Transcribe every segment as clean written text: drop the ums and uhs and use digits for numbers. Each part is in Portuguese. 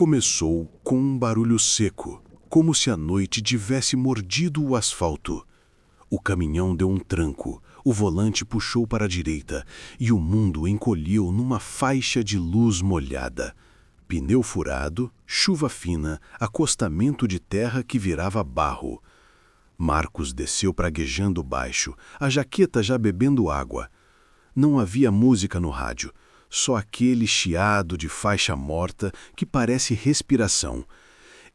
Começou com um barulho seco, como se a noite tivesse mordido o asfalto. O caminhão deu um tranco, o volante puxou para a direita e o mundo encolheu numa faixa de luz molhada. Pneu furado, chuva fina, acostamento de terra que virava barro. Marcos desceu praguejando baixo, a jaqueta já bebendo água. Não havia música no rádio, só aquele chiado de faixa morta que parece respiração.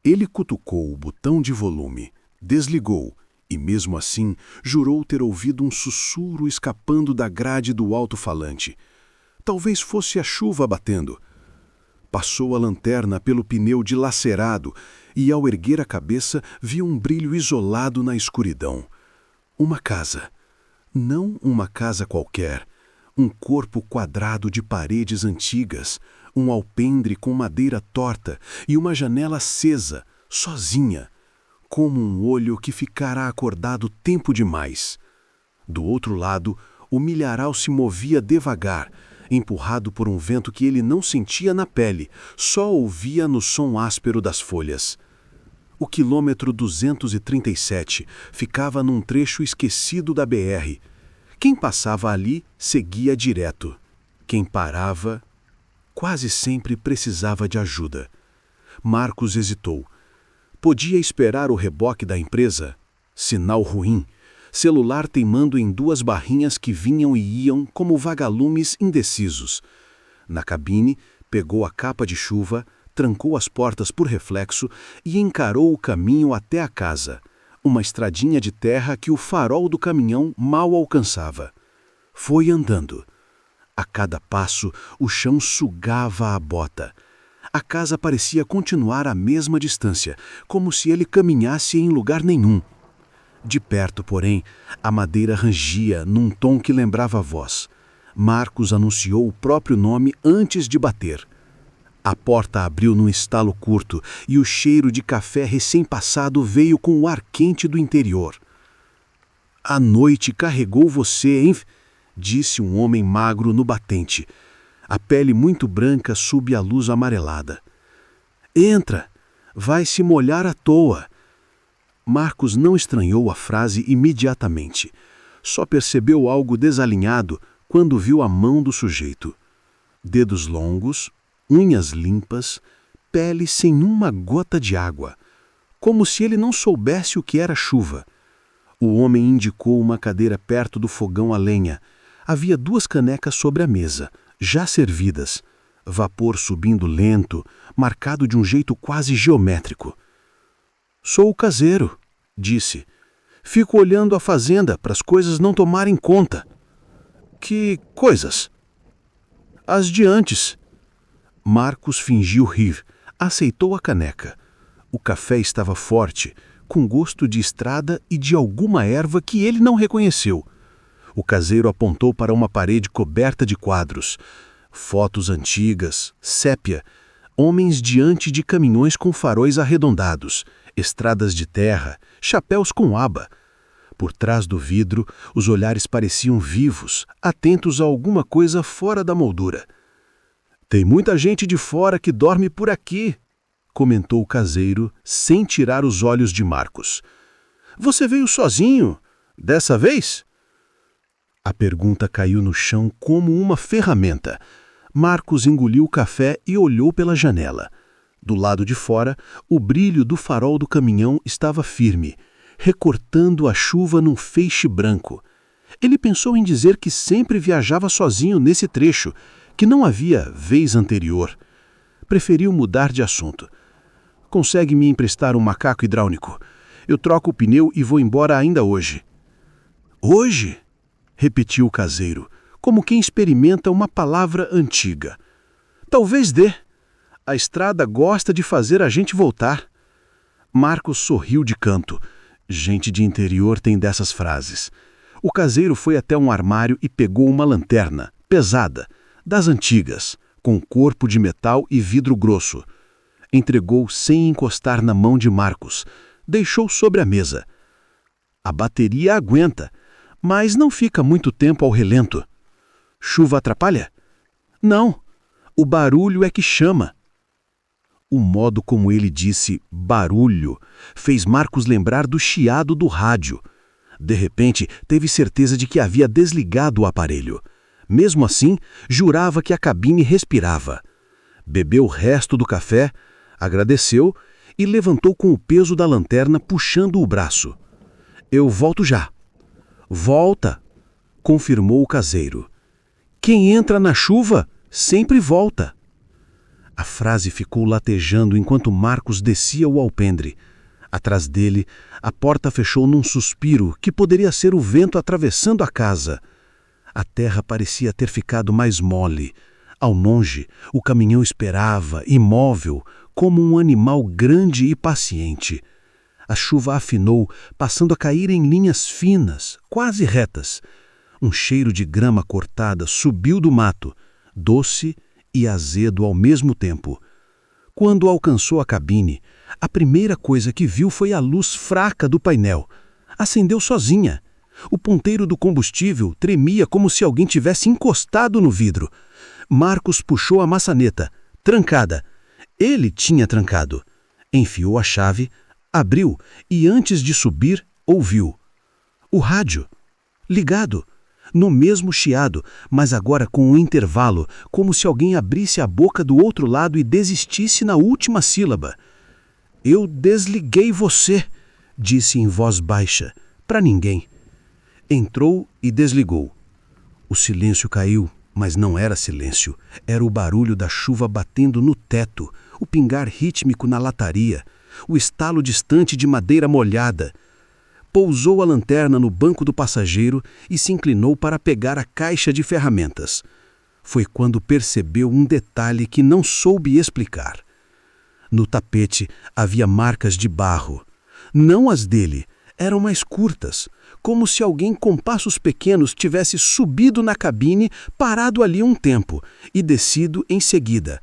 Ele cutucou o botão de volume, desligou e, mesmo assim, jurou ter ouvido um sussurro escapando da grade do alto-falante. Talvez fosse a chuva batendo. Passou a lanterna pelo pneu dilacerado e, ao erguer a cabeça, viu um brilho isolado na escuridão. Uma casa. Não uma casa qualquer. Um corpo quadrado de paredes antigas, um alpendre com madeira torta e uma janela acesa, sozinha, como um olho que ficara acordado tempo demais. Do outro lado, o milharal se movia devagar, empurrado por um vento que ele não sentia na pele, só ouvia no som áspero das folhas. O quilômetro 237 ficava num trecho esquecido da BR. Quem passava ali seguia direto. Quem parava, quase sempre precisava de ajuda. Marcos hesitou. Podia esperar o reboque da empresa? Sinal ruim. Celular teimando em duas barrinhas que vinham e iam como vagalumes indecisos. Na cabine, pegou a capa de chuva, trancou as portas por reflexo e encarou o caminho até a casa. Uma estradinha de terra que o farol do caminhão mal alcançava. Foi andando. A cada passo, o chão sugava a bota. A casa parecia continuar à mesma distância, como se ele caminhasse em lugar nenhum. De perto, porém, a madeira rangia num tom que lembrava a voz. Marcos anunciou o próprio nome antes de bater. A porta abriu num estalo curto e o cheiro de café recém-passado veio com o ar quente do interior. "A noite carregou você, hein?", disse um homem magro no batente. A pele muito branca sob a luz amarelada. "Entra, vai se molhar à toa." Marcos não estranhou a frase imediatamente. Só percebeu algo desalinhado quando viu a mão do sujeito. Dedos longos, unhas limpas, pele sem uma gota de água, como se ele não soubesse o que era chuva. O homem indicou uma cadeira perto do fogão a lenha. Havia duas canecas sobre a mesa, já servidas. Vapor subindo lento, marcado de um jeito quase geométrico. "Sou o caseiro", disse. "Fico olhando a fazenda para as coisas não tomarem conta." "Que coisas?" "As de antes." Marcos fingiu rir, aceitou a caneca. O café estava forte, com gosto de estrada e de alguma erva que ele não reconheceu. O caseiro apontou para uma parede coberta de quadros. Fotos antigas, sépia, homens diante de caminhões com faróis arredondados, estradas de terra, chapéus com aba. Por trás do vidro, os olhares pareciam vivos, atentos a alguma coisa fora da moldura. "Tem muita gente de fora que dorme por aqui", comentou o caseiro, sem tirar os olhos de Marcos. "Você veio sozinho, dessa vez?" A pergunta caiu no chão como uma ferramenta. Marcos engoliu o café e olhou pela janela. Do lado de fora, o brilho do farol do caminhão estava firme, recortando a chuva num feixe branco. Ele pensou em dizer que sempre viajava sozinho nesse trecho, que não havia vez anterior. Preferiu mudar de assunto. "Consegue me emprestar um macaco hidráulico? Eu troco o pneu e vou embora ainda hoje." "Hoje?", repetiu o caseiro, como quem experimenta uma palavra antiga. "Talvez dê. A estrada gosta de fazer a gente voltar." Marcos sorriu de canto. Gente de interior tem dessas frases. O caseiro foi até um armário e pegou uma lanterna, pesada, das antigas, com corpo de metal e vidro grosso. Entregou sem encostar na mão de Marcos. Deixou sobre a mesa. "A bateria aguenta, mas não fica muito tempo ao relento." "Chuva atrapalha?" "Não, o barulho é que chama." O modo como ele disse barulho fez Marcos lembrar do chiado do rádio. De repente, teve certeza de que havia desligado o aparelho. Mesmo assim, jurava que a cabine respirava. Bebeu o resto do café, agradeceu e levantou com o peso da lanterna puxando o braço. Eu volto já. Volta, confirmou o caseiro. Quem entra na chuva sempre volta. A frase ficou latejando enquanto Marcos descia o alpendre. Atrás dele, a porta fechou num suspiro que poderia ser o vento atravessando a casa. A terra parecia ter ficado mais mole. Ao longe, o caminhão esperava, imóvel, como um animal grande e paciente. A chuva afinou, passando a cair em linhas finas, quase retas. Um cheiro de grama cortada subiu do mato, doce e azedo ao mesmo tempo. Quando alcançou a cabine, a primeira coisa que viu foi a luz fraca do painel. Acendeu sozinha. O ponteiro do combustível tremia como se alguém tivesse encostado no vidro. Marcos puxou a maçaneta, trancada. Ele tinha trancado. Enfiou a chave, abriu e antes de subir, ouviu. O rádio. Ligado. No mesmo chiado, mas agora com um intervalo, como se alguém abrisse a boca do outro lado e desistisse na última sílaba. Eu desliguei você, disse em voz baixa, para ninguém. Entrou e desligou. O silêncio caiu, mas não era silêncio. Era o barulho da chuva batendo no teto, o pingar rítmico na lataria, o estalo distante de madeira molhada. Pousou a lanterna no banco do passageiro e se inclinou para pegar a caixa de ferramentas. Foi quando percebeu um detalhe que não soube explicar. No tapete havia marcas de barro. Não as dele, eram mais curtas, como se alguém com passos pequenos tivesse subido na cabine, parado ali um tempo e descido em seguida.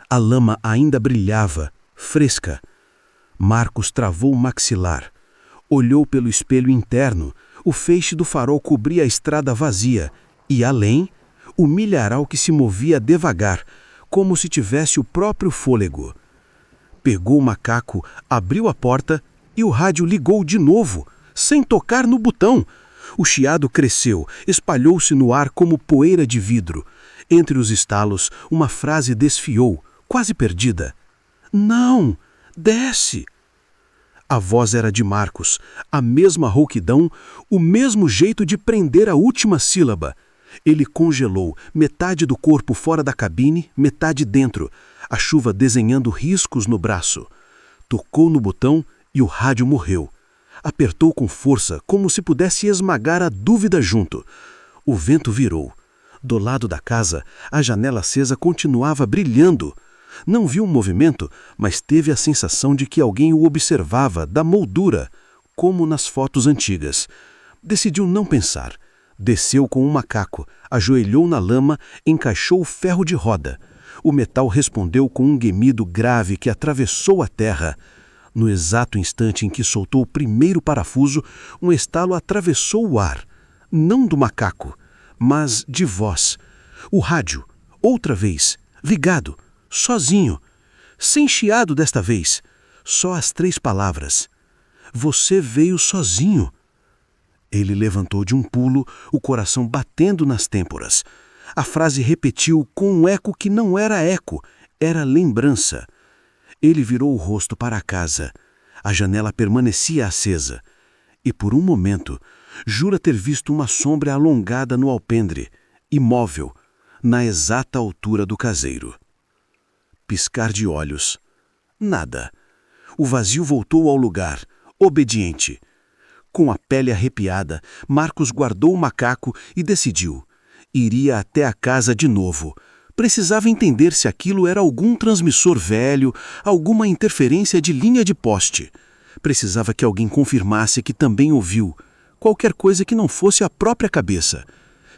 A lama ainda brilhava, fresca. Marcos travou o maxilar. Olhou pelo espelho interno, o feixe do farol cobria a estrada vazia, e além, o milharal que se movia devagar, como se tivesse o próprio fôlego. Pegou o macaco, abriu a porta e o rádio ligou de novo, sem tocar no botão. O chiado cresceu, espalhou-se no ar como poeira de vidro. Entre os estalos, uma frase desfiou, quase perdida. Não, desce! A voz era de Marcos, a mesma rouquidão, o mesmo jeito de prender a última sílaba. Ele congelou, metade do corpo fora da cabine, metade dentro, a chuva desenhando riscos no braço. Tocou no botão e o rádio morreu. Apertou com força, como se pudesse esmagar a dúvida junto. O vento virou. Do lado da casa, a janela acesa continuava brilhando. Não viu um movimento, mas teve a sensação de que alguém o observava da moldura, como nas fotos antigas. Decidiu não pensar. Desceu com um macaco, ajoelhou na lama, encaixou o ferro de roda. O metal respondeu com um gemido grave que atravessou a terra. No exato instante em que soltou o primeiro parafuso, um estalo atravessou o ar. Não do macaco, mas de voz. O rádio, outra vez, ligado. Sozinho, sem chiado desta vez, só as 3 palavras. Você veio sozinho. Ele levantou de um pulo, o coração batendo nas têmporas. A frase repetiu com um eco que não era eco, era lembrança. Ele virou o rosto para a casa. A janela permanecia acesa. E por um momento, jura ter visto uma sombra alongada no alpendre, imóvel, na exata altura do caseiro. Piscar de olhos. Nada. O vazio voltou ao lugar, obediente. Com a pele arrepiada, Marcos guardou o macaco e decidiu. Iria até a casa de novo. Precisava entender se aquilo era algum transmissor velho, alguma interferência de linha de poste. Precisava que alguém confirmasse que também ouviu. Qualquer coisa que não fosse a própria cabeça.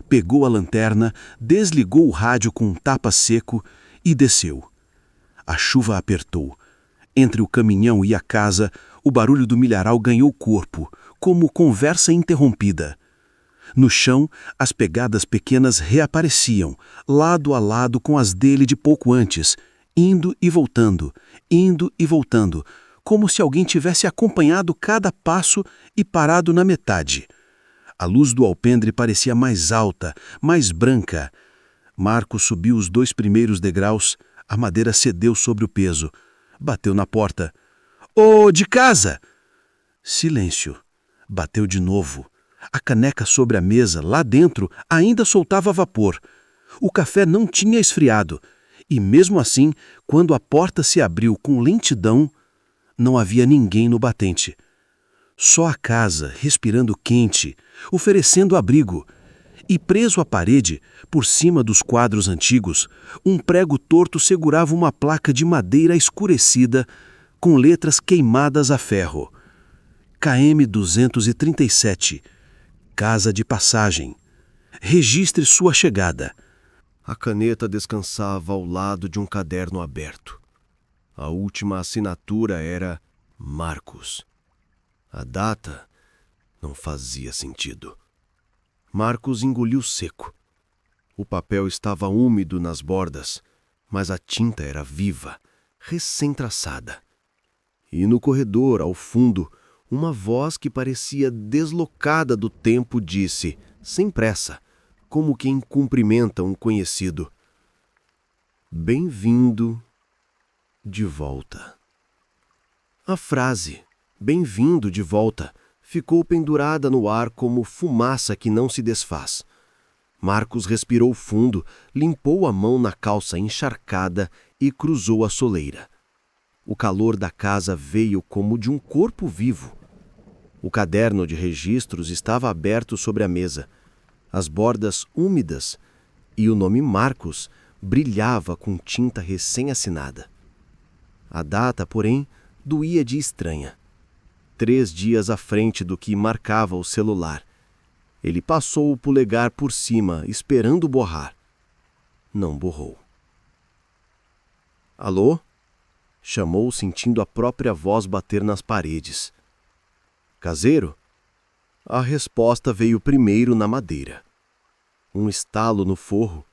Pegou a lanterna, desligou o rádio com um tapa seco e desceu. A chuva apertou. Entre o caminhão e a casa, o barulho do milharal ganhou corpo, como conversa interrompida. No chão, as pegadas pequenas reapareciam, lado a lado com as dele de pouco antes, indo e voltando, como se alguém tivesse acompanhado cada passo e parado na metade. A luz do alpendre parecia mais alta, mais branca. Marcos subiu os 2 primeiros degraus, a madeira cedeu sobre o peso. Bateu na porta. Ô, de casa! Silêncio. Bateu de novo. A caneca sobre a mesa, lá dentro, ainda soltava vapor. O café não tinha esfriado. E mesmo assim, quando a porta se abriu com lentidão, não havia ninguém no batente. Só a casa, respirando quente, oferecendo abrigo. E preso à parede, por cima dos quadros antigos, um prego torto segurava uma placa de madeira escurecida com letras queimadas a ferro. KM 237, Casa de Passagem. Registre sua chegada. A caneta descansava ao lado de um caderno aberto. A última assinatura era Marcos. A data não fazia sentido. Marcos engoliu seco. O papel estava úmido nas bordas, mas a tinta era viva, recém-traçada. E no corredor, ao fundo, uma voz que parecia deslocada do tempo disse, sem pressa, como quem cumprimenta um conhecido: "Bem-vindo de volta." A frase, "bem-vindo de volta", ficou pendurada no ar como fumaça que não se desfaz. Marcos respirou fundo, limpou a mão na calça encharcada e cruzou a soleira. O calor da casa veio como de um corpo vivo. O caderno de registros estava aberto sobre a mesa, as bordas úmidas, e o nome Marcos brilhava com tinta recém-assinada. A data, porém, doía de estranha. 3 dias à frente do que marcava o celular. Ele passou o polegar por cima, esperando borrar. Não borrou. "Alô?" chamou, sentindo a própria voz bater nas paredes. "Caseiro?" A resposta veio primeiro na madeira. Um estalo no forro,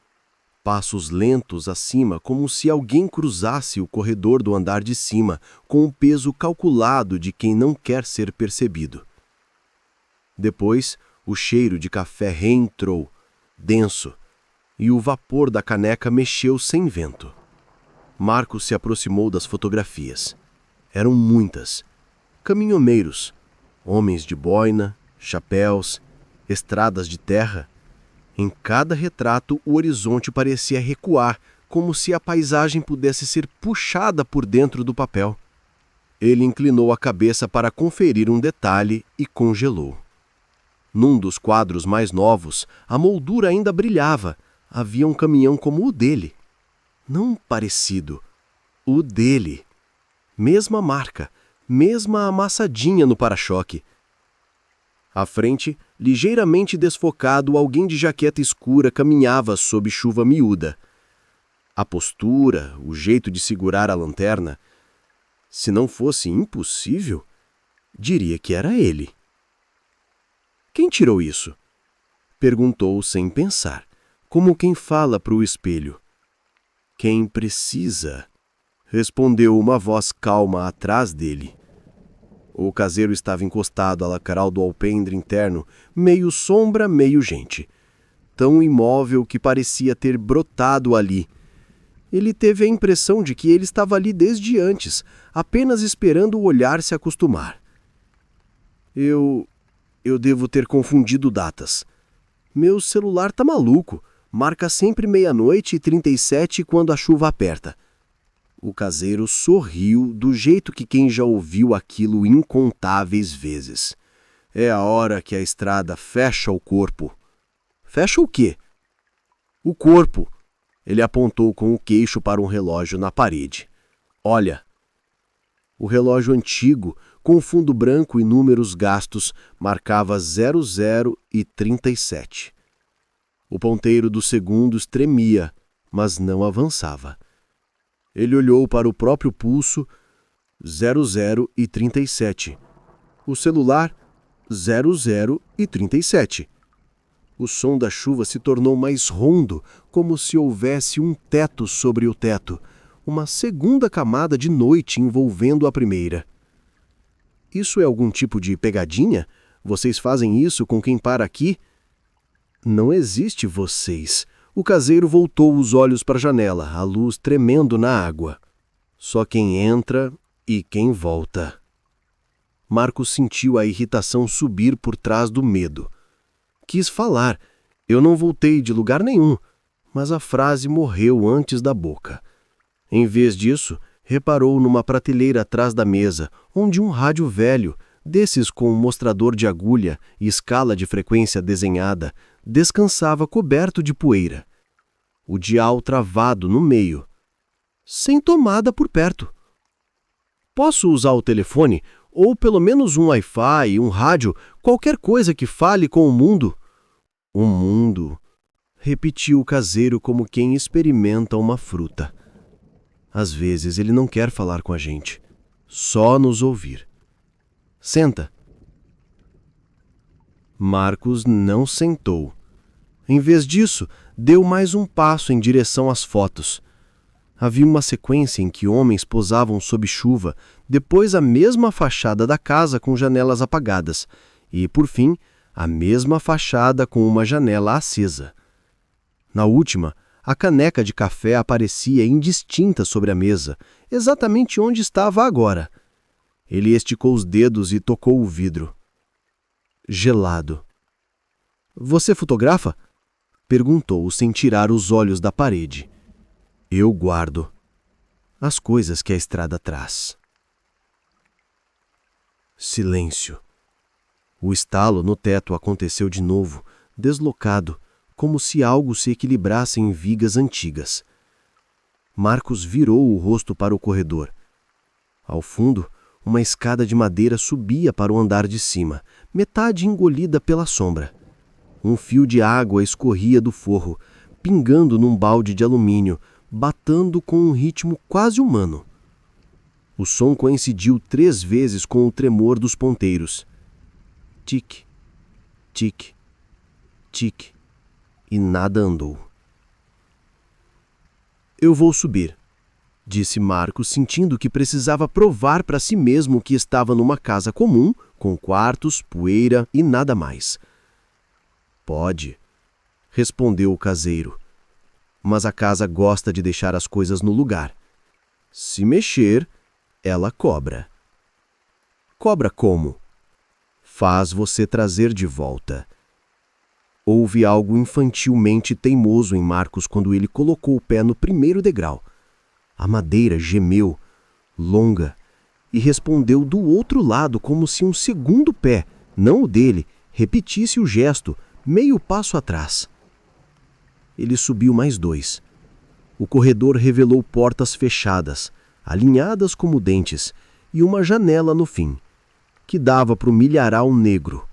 passos lentos acima, como se alguém cruzasse o corredor do andar de cima, com o peso calculado de quem não quer ser percebido. Depois, o cheiro de café reentrou, denso, e o vapor da caneca mexeu sem vento. Marcos se aproximou das fotografias. Eram muitas. Caminhoneiros, homens de boina, chapéus, estradas de terra. Em cada retrato, o horizonte parecia recuar, como se a paisagem pudesse ser puxada por dentro do papel. Ele inclinou a cabeça para conferir um detalhe e congelou. Num dos quadros mais novos, a moldura ainda brilhava. Havia um caminhão como o dele. Não parecido. O dele. Mesma marca, mesma amassadinha no para-choque. À frente, ligeiramente desfocado, alguém de jaqueta escura caminhava sob chuva miúda. A postura, o jeito de segurar a lanterna, se não fosse impossível, diria que era ele. "Quem tirou isso?" perguntou sem pensar, como quem fala para o espelho. "Quem precisa?" respondeu uma voz calma atrás dele. O caseiro estava encostado à lateral do alpendre interno, meio sombra, meio gente. Tão imóvel que parecia ter brotado ali. Ele teve a impressão de que ele estava ali desde antes, apenas esperando o olhar se acostumar. Eu devo ter confundido datas. Meu celular tá maluco. Marca sempre 00:37 quando a chuva aperta." O caseiro sorriu do jeito que quem já ouviu aquilo incontáveis vezes. "É a hora que a estrada fecha o corpo." "Fecha o quê?" "O corpo." Ele apontou com o queixo para um relógio na parede. "Olha." O relógio antigo, com fundo branco e números gastos, marcava 00:37. O ponteiro dos segundos tremia, mas não avançava. Ele olhou para o próprio pulso, 00:37. O celular, 00:37. O som da chuva se tornou mais rondo, como se houvesse um teto sobre o teto, uma segunda camada de noite envolvendo a primeira. Isso é algum tipo de pegadinha? Vocês fazem isso com quem para aqui? Não existe vocês. O caseiro voltou os olhos para a janela, a luz tremendo na água. Só quem entra e quem volta. Marcos sentiu a irritação subir por trás do medo. Quis falar. Eu não voltei de lugar nenhum. Mas a frase morreu antes da boca. Em vez disso, reparou numa prateleira atrás da mesa, onde um rádio velho, desses com mostrador de agulha e escala de frequência desenhada, descansava coberto de poeira. O dial travado no meio, sem tomada por perto. Posso usar o telefone, ou pelo menos um Wi-Fi, um rádio, qualquer coisa que fale com o mundo? O mundo, repetiu o caseiro como quem experimenta uma fruta. Às vezes ele não quer falar com a gente, só nos ouvir. Senta. Marcos não sentou. Em vez disso, deu mais um passo em direção às fotos. Havia uma sequência em que homens posavam sob chuva, depois a mesma fachada da casa com janelas apagadas e, por fim, a mesma fachada com uma janela acesa. Na última, a caneca de café aparecia indistinta sobre a mesa, exatamente onde estava agora. Ele esticou os dedos e tocou o vidro. Gelado. Você fotografa? Perguntou sem tirar os olhos da parede. Eu guardo as coisas que a estrada traz. Silêncio. O estalo no teto aconteceu de novo, deslocado, como se algo se equilibrasse em vigas antigas. Marcos virou o rosto para o corredor. Ao fundo, uma escada de madeira subia para o andar de cima, metade engolida pela sombra. Um fio de água escorria do forro, pingando num balde de alumínio, batendo com um ritmo quase humano. O som coincidiu 3 vezes com o tremor dos ponteiros. Tic, tic, tic, e nada andou. Eu vou subir, disse Marcos, sentindo que precisava provar para si mesmo que estava numa casa comum, com quartos, poeira e nada mais. Pode, respondeu o caseiro. Mas a casa gosta de deixar as coisas no lugar. Se mexer, ela cobra. Cobra como? Faz você trazer de volta. Houve algo infantilmente teimoso em Marcos quando ele colocou o pé no primeiro degrau. A madeira gemeu, longa, e respondeu do outro lado como se um segundo pé, não o dele, repetisse o gesto, meio passo atrás. Ele subiu mais 2. O corredor revelou portas fechadas, alinhadas como dentes, e uma janela no fim, que dava para o milharal negro.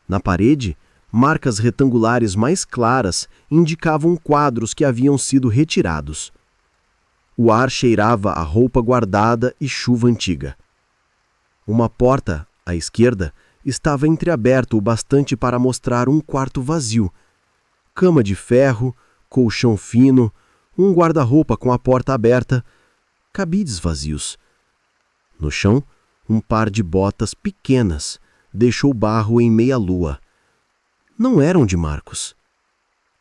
Na parede, marcas retangulares mais claras indicavam quadros que haviam sido retirados. O ar cheirava a roupa guardada e chuva antiga. Uma porta, à esquerda, estava entreaberta o bastante para mostrar um quarto vazio. Cama de ferro, colchão fino, um guarda-roupa com a porta aberta, cabides vazios. No chão, um par de botas pequenas deixou barro em meia-lua. Não eram de Marcos.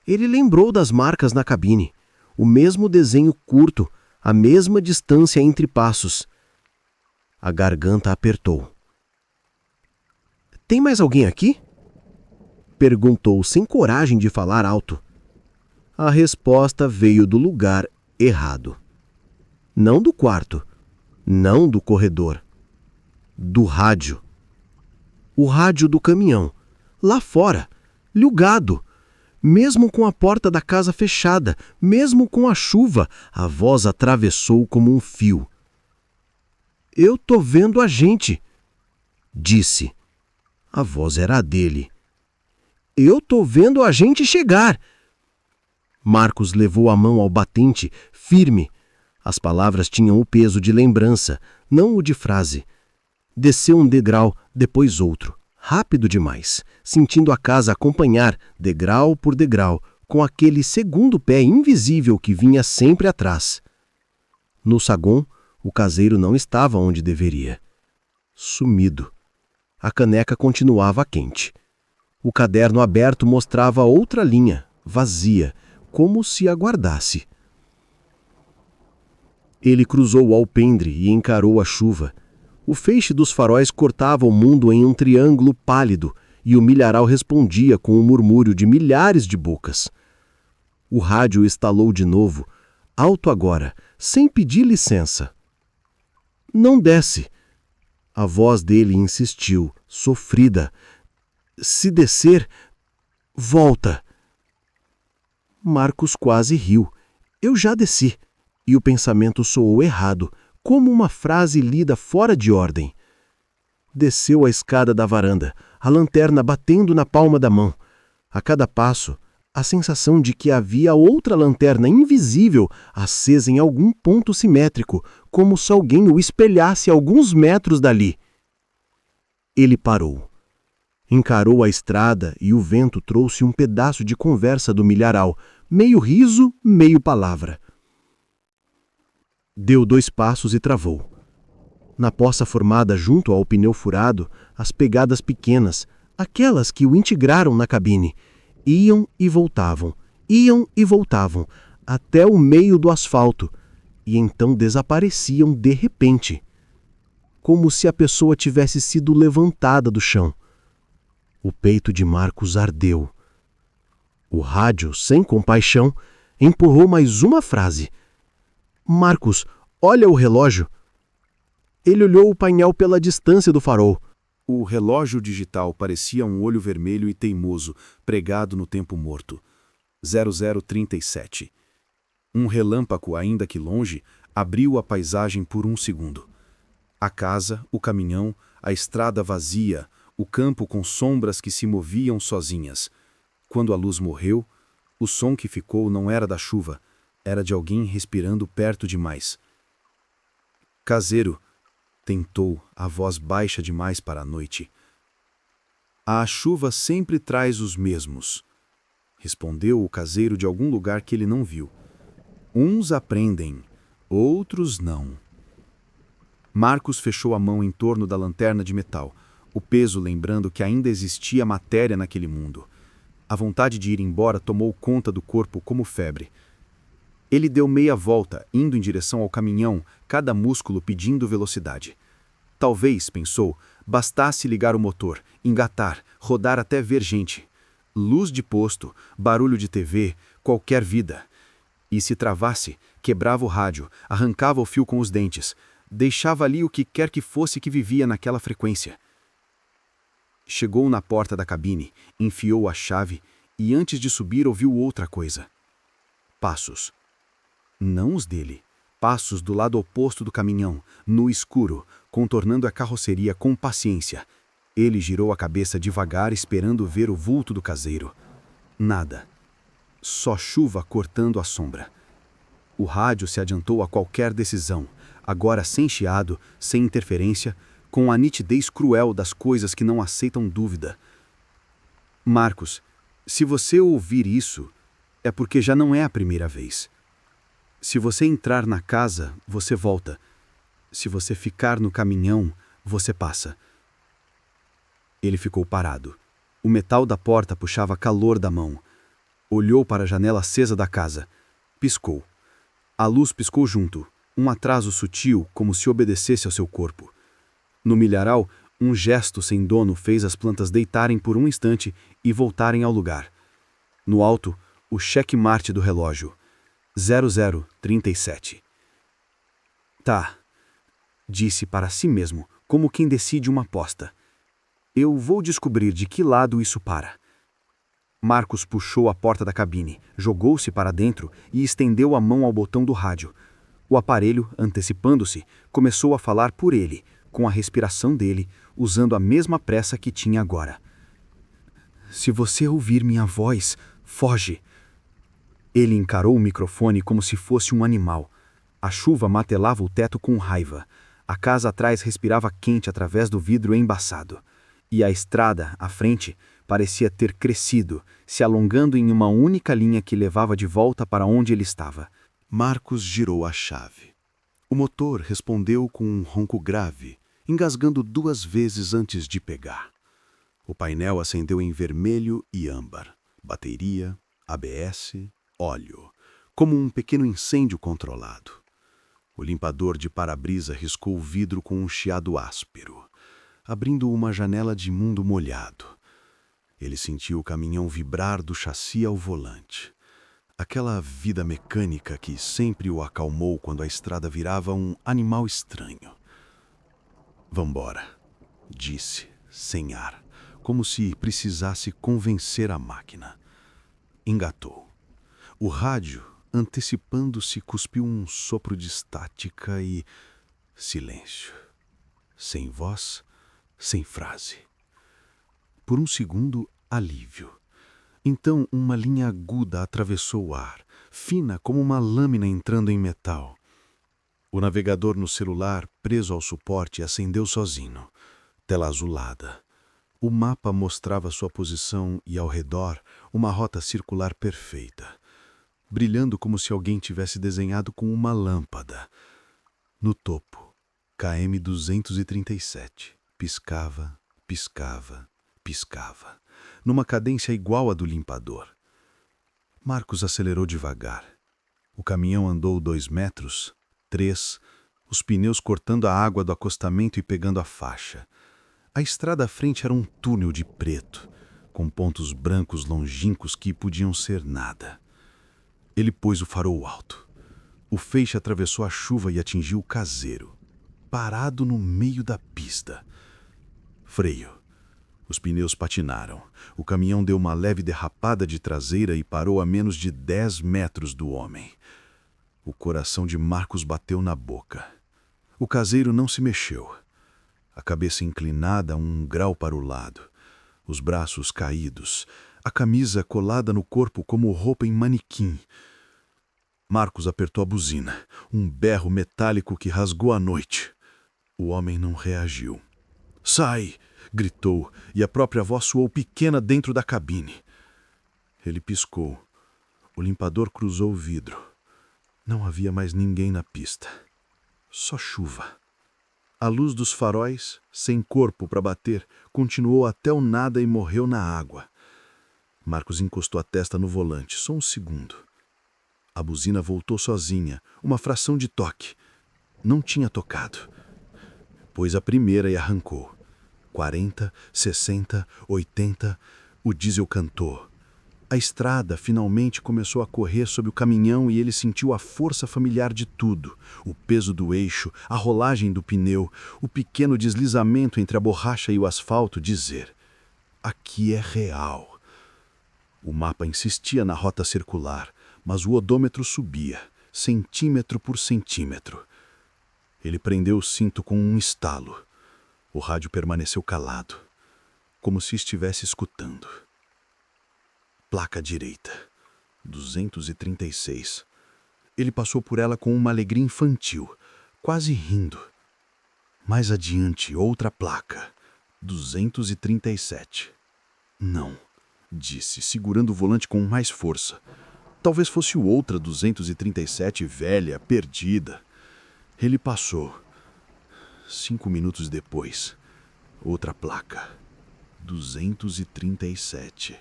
Ele lembrou das marcas na cabine, o mesmo desenho curto, a mesma distância entre passos. A garganta apertou. Tem mais alguém aqui? Perguntou sem coragem de falar alto. A resposta veio do lugar errado. Não do quarto, não do corredor. Do rádio. O rádio do caminhão, lá fora, ligado. Mesmo com a porta da casa fechada, mesmo com a chuva, a voz atravessou como um fio. Eu tô vendo a gente, disse. A voz era a dele. Eu tô vendo a gente chegar. Marcos levou a mão ao batente, firme. As palavras tinham o peso de lembrança, não o de frase. Desceu um degrau, depois outro, rápido demais, sentindo a casa acompanhar, degrau por degrau, com aquele segundo pé invisível que vinha sempre atrás. No saguão, o caseiro não estava onde deveria. Sumido. A caneca continuava quente. O caderno aberto mostrava outra linha, vazia, como se aguardasse. Ele cruzou o alpendre e encarou a chuva. O feixe dos faróis cortava o mundo em um triângulo pálido e o milharal respondia com o murmúrio de milhares de bocas. O rádio estalou de novo, alto agora, sem pedir licença. Não desce. A voz dele insistiu, sofrida. Se descer, volta. Marcos quase riu. Eu já desci. E o pensamento soou errado, como uma frase lida fora de ordem. Desceu a escada da varanda, a lanterna batendo na palma da mão. A cada passo, a sensação de que havia outra lanterna invisível acesa em algum ponto simétrico, como se alguém o espelhasse a alguns metros dali. Ele parou. Encarou a estrada e o vento trouxe um pedaço de conversa do milharal, meio riso, meio palavra. Deu 2 passos e travou. Na poça formada junto ao pneu furado, as pegadas pequenas, aquelas que o integraram na cabine, iam e voltavam, até o meio do asfalto, e então desapareciam de repente, como se a pessoa tivesse sido levantada do chão. O peito de Marcos ardeu. O rádio, sem compaixão, empurrou mais uma frase. Marcos, olha o relógio. Ele olhou o painel pela distância do farol. O relógio digital parecia um olho vermelho e teimoso, pregado no tempo morto. 0037. Um relâmpago, ainda que longe, abriu a paisagem por um segundo. A casa, o caminhão, a estrada vazia, o campo com sombras que se moviam sozinhas. Quando a luz morreu, o som que ficou não era da chuva, era de alguém respirando perto demais. Caseiro, tentou, a voz baixa demais para a noite. A chuva sempre traz os mesmos, respondeu o caseiro de algum lugar que ele não viu. Uns aprendem, outros não. Marcos fechou a mão em torno da lanterna de metal, o peso lembrando que ainda existia matéria naquele mundo. A vontade de ir embora tomou conta do corpo como febre. Ele deu meia volta, indo em direção ao caminhão, cada músculo pedindo velocidade. Talvez, pensou, bastasse ligar o motor, engatar, rodar até ver gente. Luz de posto, barulho de TV, qualquer vida. E se travasse, quebrava o rádio, arrancava o fio com os dentes, deixava ali o que quer que fosse que vivia naquela frequência. Chegou na porta da cabine, enfiou a chave e antes de subir ouviu outra coisa. Passos. Não os dele. Passos do lado oposto do caminhão, no escuro, contornando a carroceria com paciência. Ele girou a cabeça devagar, esperando ver o vulto do caseiro. Nada. Só chuva cortando a sombra. O rádio se adiantou a qualquer decisão, agora sem chiado, sem interferência, com a nitidez cruel das coisas que não aceitam dúvida. Marcos, se você ouvir isso, é porque já não é a primeira vez. Se você entrar na casa, você volta. Se você ficar no caminhão, você passa. Ele ficou parado. O metal da porta puxava calor da mão. Olhou para a janela acesa da casa. Piscou. A luz piscou junto, um atraso sutil, como se obedecesse ao seu corpo. No milharal, um gesto sem dono fez as plantas deitarem por um instante e voltarem ao lugar. No alto, o checkmate do relógio. 0037. Tá, disse para si mesmo, como quem decide uma aposta. Eu vou descobrir de que lado isso para. Marcos puxou a porta da cabine, jogou-se para dentro e estendeu a mão ao botão do rádio. O aparelho, antecipando-se, começou a falar por ele, com a respiração dele, usando a mesma pressa que tinha agora. Se você ouvir minha voz, foge. Ele encarou o microfone como se fosse um animal. A chuva martelava o teto com raiva. A casa atrás respirava quente através do vidro embaçado. E a estrada, à frente, parecia ter crescido, se alongando em uma única linha que levava de volta para onde ele estava. Marcos girou a chave. O motor respondeu com um ronco grave, engasgando 2 vezes antes de pegar. O painel acendeu em vermelho e âmbar. Bateria, ABS, óleo, como um pequeno incêndio controlado. O limpador de para-brisa riscou o vidro com um chiado áspero, abrindo uma janela de mundo molhado. Ele sentiu o caminhão vibrar do chassi ao volante. Aquela vida mecânica que sempre o acalmou quando a estrada virava um animal estranho. "Vambora", disse, sem ar, como se precisasse convencer a máquina. Engatou. O rádio, antecipando-se, cuspiu um sopro de estática e silêncio. Sem voz, sem frase. Por um segundo, alívio. Então, uma linha aguda atravessou o ar, fina como uma lâmina entrando em metal. O navegador no celular, preso ao suporte, acendeu sozinho. Tela azulada. O mapa mostrava sua posição e, ao redor, uma rota circular perfeita, brilhando como se alguém tivesse desenhado com uma lâmpada. No topo, KM 237. Piscava, piscava, piscava, numa cadência igual à do limpador. Marcos acelerou devagar. O caminhão andou 2 metros, 3, os pneus cortando a água do acostamento e pegando a faixa. A estrada à frente era um túnel de preto, com pontos brancos longínquos que podiam ser nada. Ele pôs o farol alto. O feixe atravessou a chuva e atingiu o caseiro, parado no meio da pista. Freio. Os pneus patinaram. O caminhão deu uma leve derrapada de traseira e parou a menos de 10 metros do homem. O coração de Marcos bateu na boca. O caseiro não se mexeu. A cabeça inclinada a 1 grau para o lado. Os braços caídos. A camisa colada no corpo como roupa em manequim. Marcos apertou a buzina. Um berro metálico que rasgou a noite. O homem não reagiu. "Sai!" gritou, e a própria voz soou pequena dentro da cabine. Ele piscou. O limpador cruzou o vidro. Não havia mais ninguém na pista. Só chuva. A luz dos faróis, sem corpo para bater, continuou até o nada e morreu na água. Marcos encostou a testa no volante, só um segundo. A buzina voltou sozinha, uma fração de toque. Não tinha tocado. Pôs a primeira e arrancou. 40, 60, 80, o diesel cantou. A estrada finalmente começou a correr sob o caminhão e ele sentiu a força familiar de tudo. O peso do eixo, a rolagem do pneu, o pequeno deslizamento entre a borracha e o asfalto dizer: aqui é real. O mapa insistia na rota circular, mas o odômetro subia, centímetro por centímetro. Ele prendeu o cinto com um estalo. O rádio permaneceu calado, como se estivesse escutando. Placa direita, 236. Ele passou por ela com uma alegria infantil, quase rindo. Mais adiante, outra placa, 237. Não, disse, segurando o volante com mais força. Talvez fosse outra 237 velha, perdida. Ele passou. 5 minutos depois, outra placa, 237.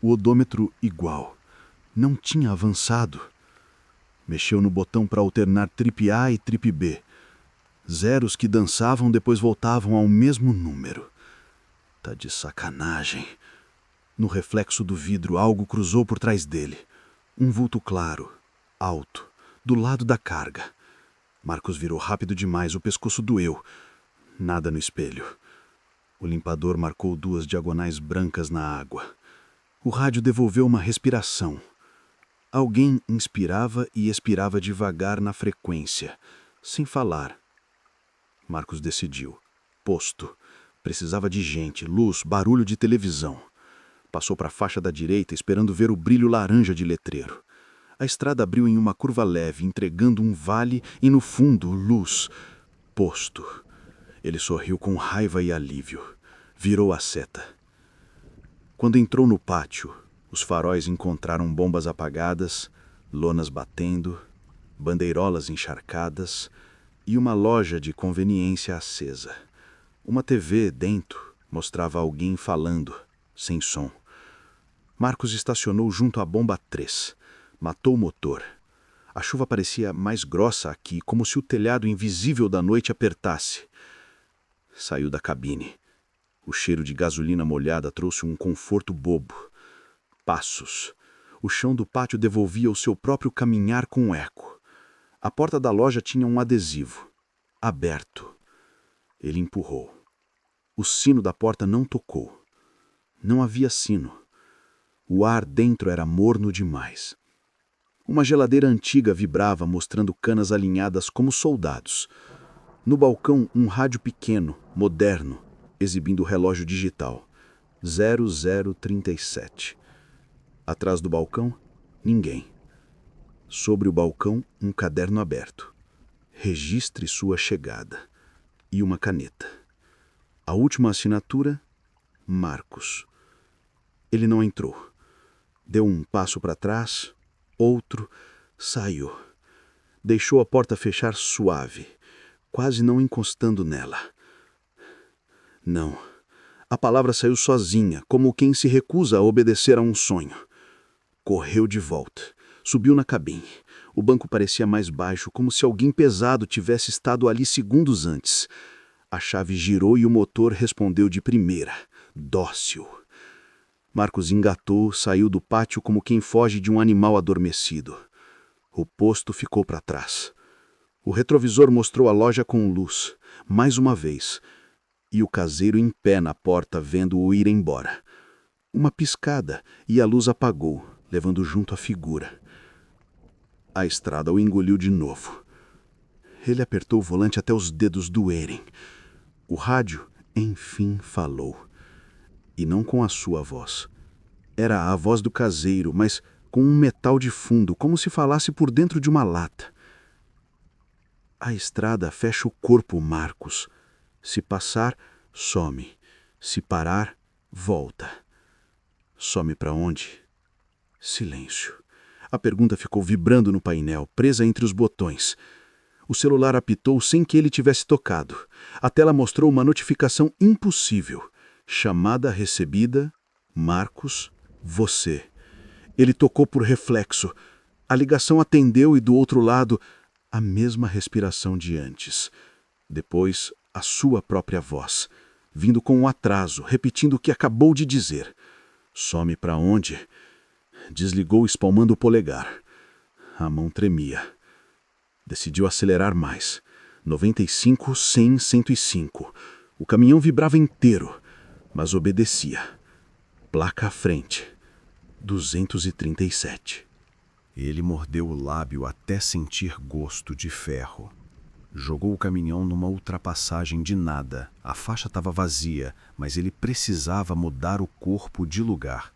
O odômetro igual. Não tinha avançado. Mexeu no botão para alternar trip A e trip B. Zeros que dançavam depois voltavam ao mesmo número. Tá de sacanagem. No reflexo do vidro, algo cruzou por trás dele. Um vulto claro, alto, do lado da carga. Marcos virou rápido demais, o pescoço doeu. Nada no espelho. O limpador marcou 2 diagonais brancas na água. O rádio devolveu uma respiração. Alguém inspirava e expirava devagar na frequência, sem falar. Marcos decidiu. Posto. Precisava de gente, luz, barulho de televisão. Passou para a faixa da direita, esperando ver o brilho laranja de letreiro. A estrada abriu em uma curva leve, entregando um vale e, no fundo, luz. Posto. Ele sorriu com raiva e alívio. Virou a seta. Quando entrou no pátio, os faróis encontraram bombas apagadas, lonas batendo, bandeirolas encharcadas e uma loja de conveniência acesa. Uma TV dentro mostrava alguém falando, sem som. Marcos estacionou junto à bomba 3. Matou o motor. A chuva parecia mais grossa aqui, como se o telhado invisível da noite apertasse. Saiu da cabine. O cheiro de gasolina molhada trouxe um conforto bobo. Passos. O chão do pátio devolvia o seu próprio caminhar com eco. A porta da loja tinha um adesivo. Aberto. Ele empurrou. O sino da porta não tocou. Não havia sino. O ar dentro era morno demais. Uma geladeira antiga vibrava, mostrando canas alinhadas como soldados. No balcão, um rádio pequeno, moderno, exibindo o relógio digital. 0037. Atrás do balcão, ninguém. Sobre o balcão, um caderno aberto. Registre sua chegada. E uma caneta. A última assinatura, Marcos. Ele não entrou. Deu um passo para trás, outro, saiu. Deixou a porta fechar suave, quase não encostando nela. Não. A palavra saiu sozinha, como quem se recusa a obedecer a um sonho. Correu de volta. Subiu na cabine. O banco parecia mais baixo, como se alguém pesado tivesse estado ali segundos antes. A chave girou e o motor respondeu de primeira, dócil. Marcos engatou, saiu do pátio como quem foge de um animal adormecido. O posto ficou para trás. O retrovisor mostrou a loja com luz, mais uma vez, e o caseiro em pé na porta vendo-o ir embora. Uma piscada e a luz apagou, levando junto a figura. A estrada o engoliu de novo. Ele apertou o volante até os dedos doerem. O rádio, enfim, falou. E não com a sua voz. Era a voz do caseiro, mas com um metal de fundo, como se falasse por dentro de uma lata. A estrada fecha o corpo, Marcos. Se passar, some. Se parar, volta. Some para onde? Silêncio. A pergunta ficou vibrando no painel, presa entre os botões. O celular apitou sem que ele tivesse tocado. A tela mostrou uma notificação impossível. Chamada recebida, Marcos, você. Ele tocou por reflexo. A ligação atendeu e do outro lado, a mesma respiração de antes. Depois, a sua própria voz, vindo com um atraso, repetindo o que acabou de dizer. Some para onde? Desligou espalmando o polegar. A mão tremia. Decidiu acelerar mais. 95, 100, 105. O caminhão vibrava inteiro, mas obedecia. Placa à frente. 237. Ele mordeu o lábio até sentir gosto de ferro. Jogou o caminhão numa ultrapassagem de nada. A faixa estava vazia, mas ele precisava mudar o corpo de lugar.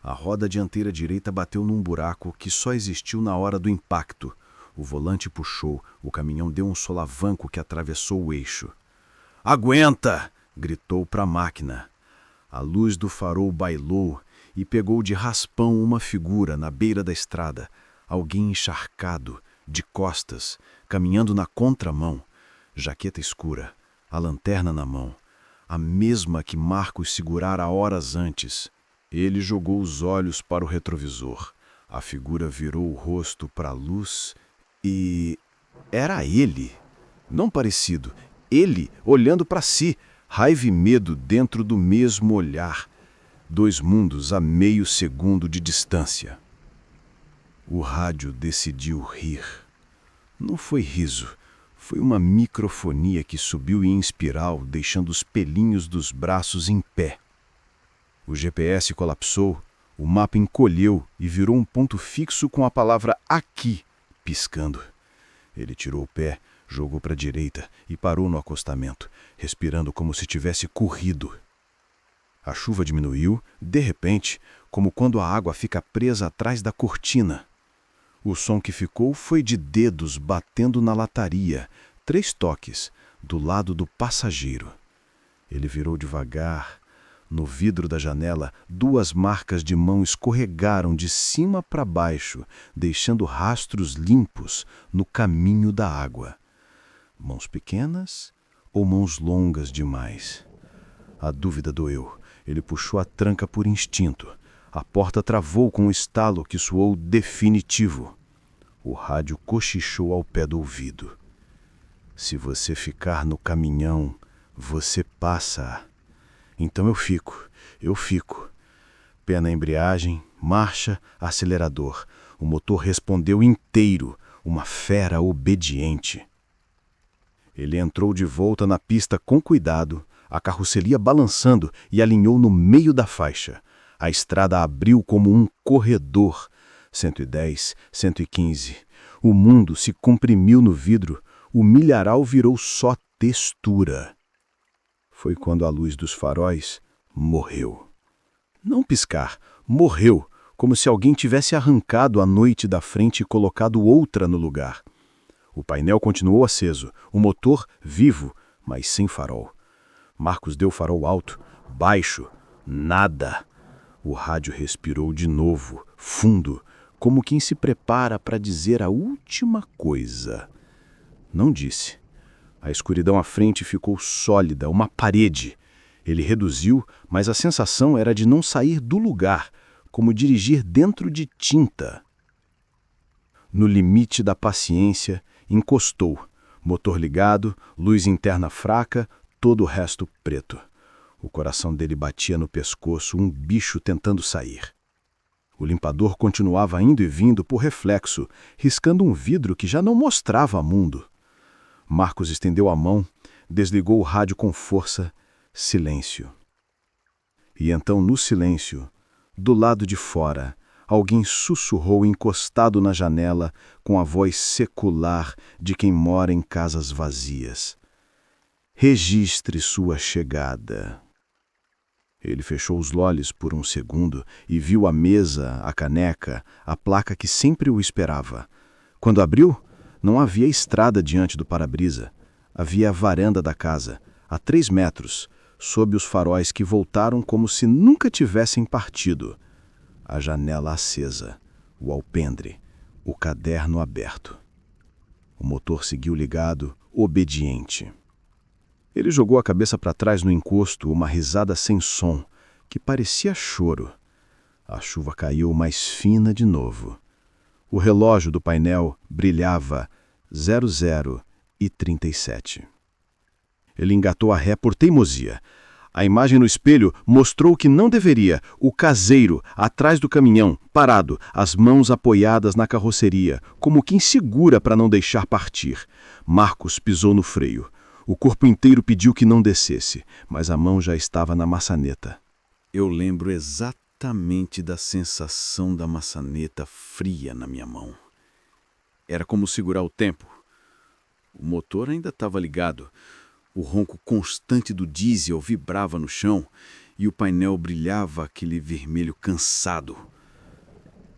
A roda dianteira direita bateu num buraco que só existiu na hora do impacto. O volante puxou, o caminhão deu um solavanco que atravessou o eixo. "Aguenta!" gritou para a máquina. A luz do farol bailou e pegou de raspão uma figura na beira da estrada. Alguém encharcado, de costas, caminhando na contramão. Jaqueta escura, a lanterna na mão. A mesma que Marcos segurara horas antes. Ele jogou os olhos para o retrovisor. A figura virou o rosto para a luz e... era ele. Não parecido. Ele olhando para si. Raiva e medo dentro do mesmo olhar. Dois mundos a meio segundo de distância. O rádio decidiu rir. Não foi riso. Foi uma microfonia que subiu em espiral, deixando os pelinhos dos braços em pé. O GPS colapsou, o mapa encolheu e virou um ponto fixo com a palavra "aqui" piscando. Ele tirou o pé, jogou para a direita e parou no acostamento, respirando como se tivesse corrido. A chuva diminuiu, de repente, como quando a água fica presa atrás da cortina. O som que ficou foi de dedos batendo na lataria, 3 toques, do lado do passageiro. Ele virou devagar, No vidro da janela, 2 marcas de mão escorregaram de cima para baixo, deixando rastros limpos no caminho da água. Mãos pequenas ou mãos longas demais? A dúvida doeu. Ele puxou a tranca por instinto. A porta travou com um estalo que soou definitivo. O rádio cochichou ao pé do ouvido. Se você ficar no caminhão, você passa. Então eu fico. Pé na embreagem, marcha, acelerador. O motor respondeu inteiro, uma fera obediente. Ele entrou de volta na pista com cuidado, a carroceria balançando e alinhou no meio da faixa. A estrada abriu como um corredor. 110, 115. O mundo se comprimiu no vidro. O milharal virou só textura. Foi quando a luz dos faróis morreu. Não piscar, morreu, como se alguém tivesse arrancado a noite da frente e colocado outra no lugar. O painel continuou aceso, o motor vivo, mas sem farol. Marcos deu farol alto, baixo, nada. O rádio respirou de novo, fundo, como quem se prepara para dizer a última coisa. Não disse. A escuridão à frente ficou sólida, uma parede. Ele reduziu, mas a sensação era de não sair do lugar, como dirigir dentro de tinta. No limite da paciência, encostou. Motor ligado, luz interna fraca, todo o resto preto. O coração dele batia no pescoço, um bicho tentando sair. O limpador continuava indo e vindo por reflexo, riscando um vidro que já não mostrava mundo. Marcos estendeu a mão, desligou o rádio com força. Silêncio. E então, no silêncio, do lado de fora, alguém sussurrou encostado na janela com a voz secular de quem mora em casas vazias. Registre sua chegada. Ele fechou os olhos por um segundo e viu a mesa, a caneca, a placa que sempre o esperava. Quando abriu, não havia estrada diante do para-brisa. Havia a varanda da casa, a 3 metros, sob os faróis que voltaram como se nunca tivessem partido. A janela acesa, o alpendre, o caderno aberto. O motor seguiu ligado, obediente. Ele jogou a cabeça para trás no encosto, uma risada sem som, que parecia choro. A chuva caiu mais fina de novo. O relógio do painel brilhava 00:37. Ele engatou a ré por teimosia. A imagem no espelho mostrou que não deveria. O caseiro, atrás do caminhão, parado, as mãos apoiadas na carroceria, como quem segura para não deixar partir. Marcos pisou no freio. O corpo inteiro pediu que não descesse, mas a mão já estava na maçaneta. Eu lembro exatamente da sensação da maçaneta fria na minha mão. Era como segurar o tempo. O motor ainda estava ligado. O ronco constante do diesel vibrava no chão e o painel brilhava aquele vermelho cansado.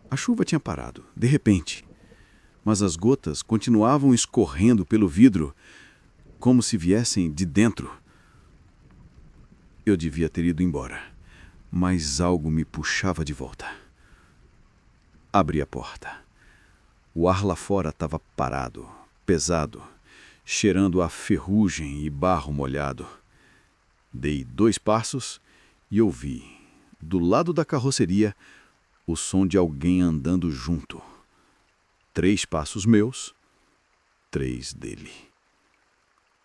A chuva tinha parado, de repente, mas as gotas continuavam escorrendo pelo vidro, como se viessem de dentro. Eu devia ter ido embora, mas algo me puxava de volta. Abri a porta. O ar lá fora estava parado, pesado, cheirando a ferrugem e barro molhado. Dei 2 passos e ouvi, do lado da carroceria, o som de alguém andando junto. 3 passos meus, 3 dele.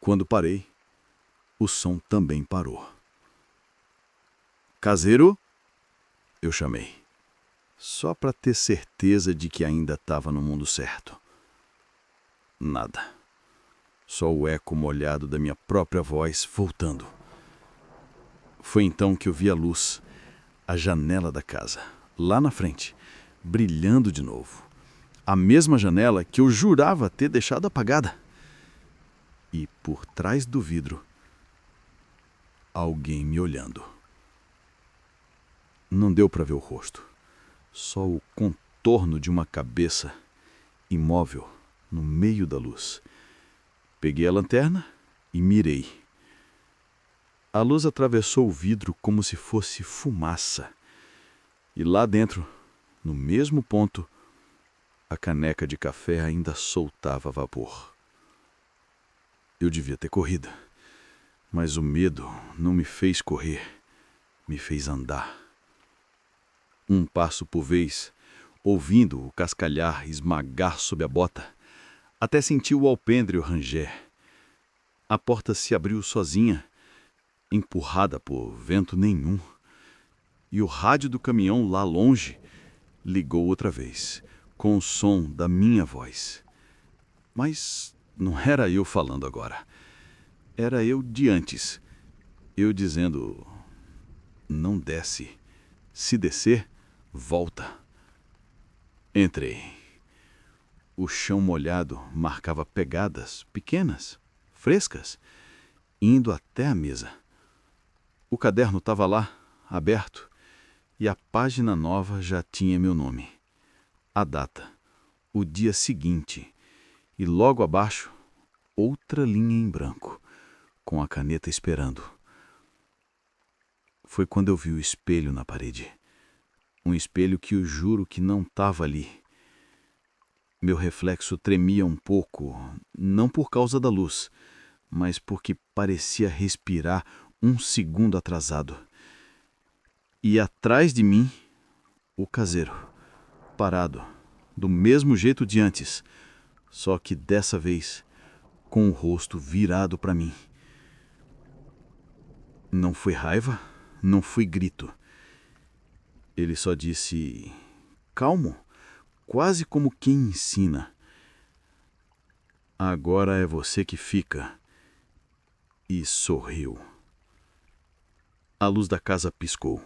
Quando parei, o som também parou. Caseiro? Eu chamei, só para ter certeza de que ainda estava no mundo certo. Nada. Só o eco molhado da minha própria voz voltando. Foi então que eu vi a luz, a janela da casa, lá na frente, brilhando de novo. A mesma janela que eu jurava ter deixado apagada. E por trás do vidro, alguém me olhando. Não deu para ver o rosto, só o contorno de uma cabeça imóvel no meio da luz. Peguei a lanterna e mirei. A luz atravessou o vidro como se fosse fumaça. E lá dentro, no mesmo ponto, a caneca de café ainda soltava vapor. Eu devia ter corrido, mas o medo não me fez correr, me fez andar. Um passo por vez, ouvindo o cascalhar esmagar sob a bota, até senti o alpendre ranger. A porta se abriu sozinha, empurrada por vento nenhum, e o rádio do caminhão lá longe ligou outra vez, com o som da minha voz. Mas não era eu falando agora. Era eu de antes. Eu dizendo: não desce. Se descer, volta. Entrei. O chão molhado marcava pegadas pequenas, frescas, indo até a mesa. O caderno estava lá, aberto, e a página nova já tinha meu nome, a data, o dia seguinte, e logo abaixo, outra linha em branco, com a caneta esperando. Foi quando eu vi o espelho na parede. Um espelho que eu juro que não estava ali. Meu reflexo tremia um pouco, não por causa da luz, mas porque parecia respirar um segundo atrasado. E atrás de mim, o caseiro, parado, do mesmo jeito de antes, só que dessa vez com o rosto virado para mim. Não foi raiva, não foi grito. Ele só disse, calmo, quase como quem ensina: agora é você que fica. E sorriu. A luz da casa piscou.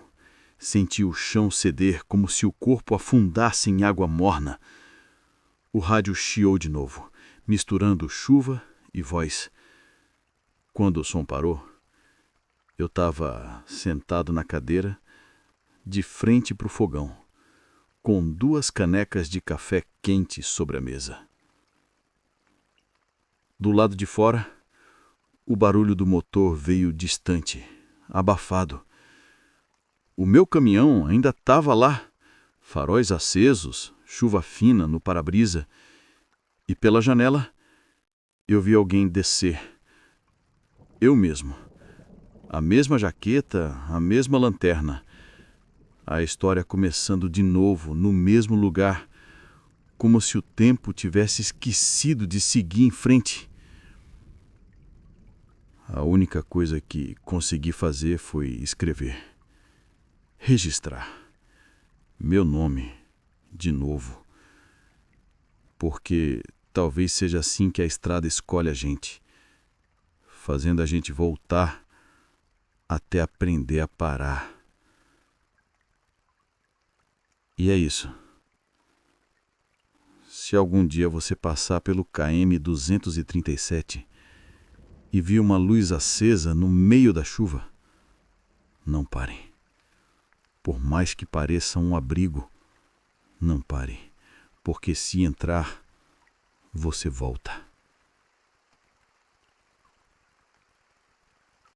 Senti o chão ceder como se o corpo afundasse em água morna. O rádio chiou de novo, misturando chuva e voz. Quando o som parou, eu estava sentado na cadeira, de frente para o fogão, com 2 canecas de café quente sobre a mesa. Do lado de fora, o barulho do motor veio distante, abafado. O meu caminhão ainda estava lá, faróis acesos, chuva fina no para-brisa, e pela janela eu vi alguém descer. Eu mesmo. A mesma jaqueta, a mesma lanterna. A história começando de novo, no mesmo lugar, como se o tempo tivesse esquecido de seguir em frente. A única coisa que consegui fazer foi escrever. Registrar meu nome de novo. Porque talvez seja assim que a estrada escolhe a gente, fazendo a gente voltar até aprender a parar. E é isso. Se algum dia você passar pelo KM 237 e vir uma luz acesa no meio da chuva, não pare. Por mais que pareça um abrigo, não pare, porque se entrar, você volta.